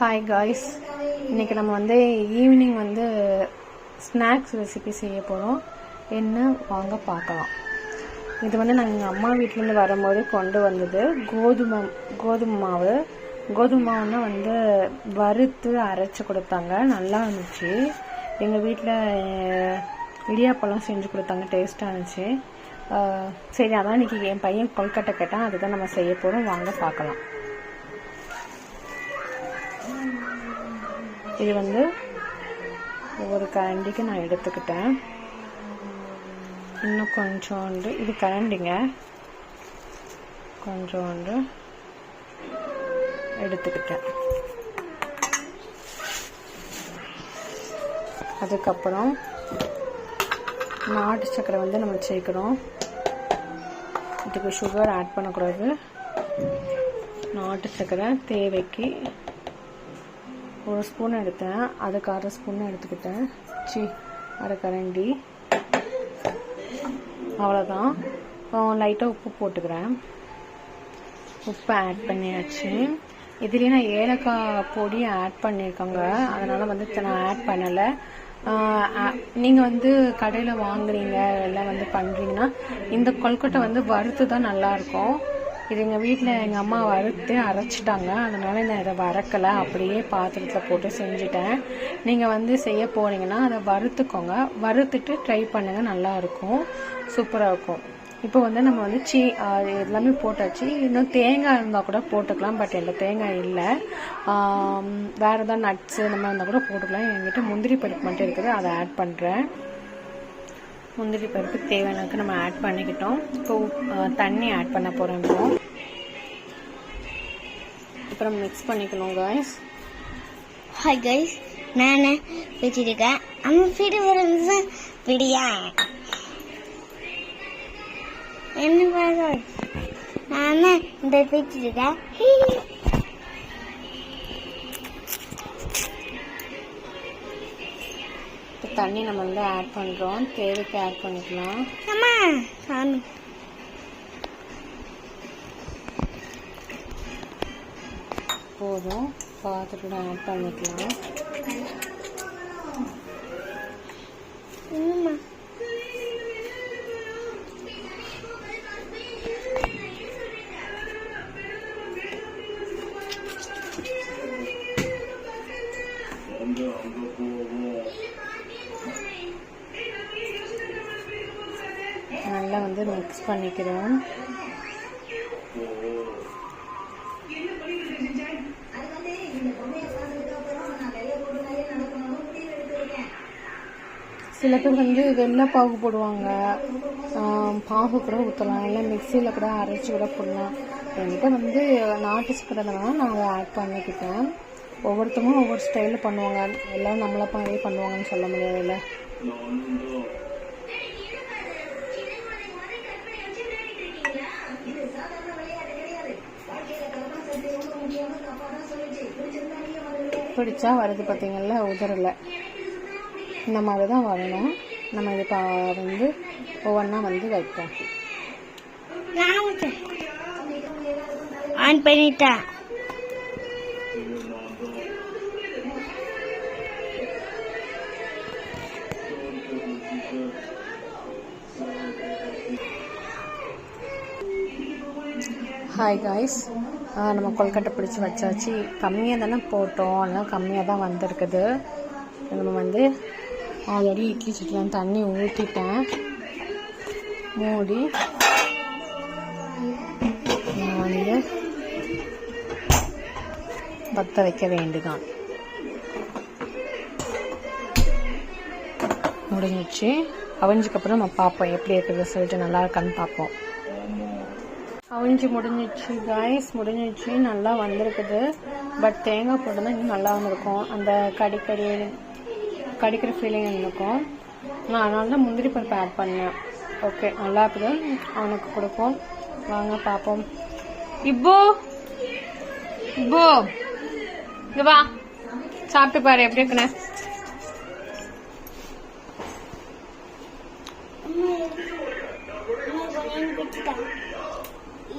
Hi guys, இன்றைக்கி நம்ம வந்து ஈவினிங் வந்து ஸ்நாக்ஸ் ரெசிபி செய்ய போகிறோம். என்ன வாங்க பார்க்கலாம். இது வந்து நாங்கள் எங்கள் அம்மா வீட்டிலேருந்து வரும்போது கொண்டு வந்தது கோதுமை மாவுன்னா வந்து வறுத்து அரைச்சி கொடுத்தாங்க. நல்லா இருந்துச்சு. எங்கள் வீட்டில் இடியாப்பெல்லாம் செஞ்சு கொடுத்தாங்க, டேஸ்ட்டாக இருந்துச்சு. சரி, அதான் இன்றைக்கி என் பையன் கொல்கட்டை கேட்டான், அதுதான் நம்ம செய்ய போகிறோம். வாங்க பார்க்கலாம். இது வந்து ஒவ்வொரு கரண்டிக்கு நான் எடுத்துக்கிட்டேன். இன்னும் கொஞ்சோண்டு, இது கரண்டிங்க, கொஞ்சோண்டு எடுத்துக்கிட்டேன். அதுக்கப்புறம் நாட்டு சக்கரை வந்து நம்ம சேர்க்குறோம். இதுக்கு சுகர் ஆட் பண்ணக்கூடாது. நாட்டு சக்கரை தேவைக்கு 1 ஸ்பூன் எடுத்தேன், அதுக்கு 1/2 ஸ்பூன் எடுத்துக்கிட்டேன். அரை கரண்டி, அவ்வளோதான். லைட்டாக உப்பு போட்டுக்கிறேன். உப்பு ஆட் பண்ணியாச்சு. இதுலேயே நான் ஏலக்காய் பொடி ஆட் பண்ணியிருக்காங்க, அதனால் வந்து நான் ஆட் பண்ணலை. நீங்கள் வந்து கடையில் வாங்குறீங்க எல்லாம் வந்து பண்ணுறீங்கன்னா இந்த கொல்கட்டை வந்து வறுத்து தான் நல்லாயிருக்கும். இது எங்கள் வீட்டில் எங்கள் அம்மா வறுத்து அரைச்சிட்டாங்க, அதனால் நான் இதை வறுக்கலை, அப்படியே பாத்திரத்தில் போட்டு செஞ்சுட்டேன். நீங்கள் வந்து செய்ய போனீங்கன்னா அதை வறுத்துக்கோங்க, வறுத்துட்டு ட்ரை பண்ணுங்கள், நல்லாயிருக்கும், சூப்பராக இருக்கும். இப்போ வந்து நம்ம வந்து எல்லாமே போட்டாச்சு. இன்னும் தேங்காய் இருந்தால் கூட போட்டுக்கலாம், பட் என்கிட்ட தேங்காய் இல்லை. வேறு ஏதாவது நட்ஸு இந்த மாதிரி இருந்தால் கூட போட்டுக்கலாம். என்கிட்ட முந்திரி பருப்பு மட்டும் இருக்குது, அதை ஆட் பண்ணுறேன். முந்திரி பருப்பு தேவையானதுக்கு நம்ம ஆட் பண்ணிக்கிட்டோம். இப்போ தண்ணி ஆட் பண்ண போகிறோம். இப்போ அப்புறம் மிக்ஸ் பண்ணிக்கணும் காய்ஸ். ஹாய் காய்ஸ், நான் வச்சுருக்கேன். அம்மா வீடு வந்து பிடியா என்ன பாரு, நான் இந்த வச்சுருக்கேன். தண்ணி நம்ம வந்து ஆட் பண்ணுறோம், தேவைக்கு ஆட் பண்ணிக்கலாம். போதும், பார்த்துட்டு ஆட் பண்ணிக்கலாம். நல்லா வந்து மிக்ஸ் பண்ணிக்கிறோம். சில பேர் வந்து வெள்ளை பாகு போடுவாங்க, பாகு கூட ஊற்றலாம், இல்லை மிக்சியில் கூட அரைச்சி கூட போடலாம். என்கிட்ட வந்து நாட்டு சக்கரைனால நான் அதை ஆட் பண்ணிக்கிட்டேன். ஒவ்வொருத்தவங்களும் ஒவ்வொரு ஸ்டைலில் பண்ணுவாங்க, எல்லாம் நம்மளை மாதிரியே பண்ணுவாங்கன்னு சொல்ல முடியாதுல்ல. பிடிச்சா வருது பார்த்தீங்கல்ல, உதறலை. இந்த மாதிரி தான் வரணும். நம்ம இது வந்து ஒவ்வொன்றா வந்து வைப்போம். ஆன் பண்ணிட்டேன். ஹாய் காய்ஸ், நம்ம கொல்கட்டை பிடிச்சி வச்சாச்சு. கம்மியாக தானே போட்டோம், அதனால் கம்மியாக தான் வந்திருக்குது. நம்ம வந்து ஆல்ரெடி இட்லி சட்டியில் தண்ணி ஊற்றிட்டேன், மூடி நான் வந்து பற்ற வைக்க வேண்டிதான். முடிஞ்சிச்சு. அவிஞ்சதுக்கப்புறம் நம்ம பார்ப்போம் எப்படி இருக்குது ரிசல்ட்டு, நல்லா இருக்கான்னு பார்ப்போம். அவிஞ்சு முடிஞ்சிச்சு காய்ஸ், முடிஞ்சிச்சு, நல்லா வந்திருக்குது. பட் தேங்காய் போட்டு தான் இன்னும் நல்லா வந்திருக்கும், அந்த கடிக்கிற ஃபீலிங் இருக்கும். நான் அதனால தான் முந்திரி பருப்பு ஆட் பண்ணேன். ஓகே, நல்லா இருக்குது, அவனுக்கு கொடுப்போம். வாங்க பார்ப்போம். இப்போ இங்க வா, சாப்பிட்டு பாரு எப்படி இருக்குன்னு.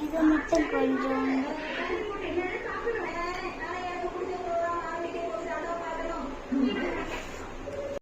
இது மட்டும் கொஞ்சம்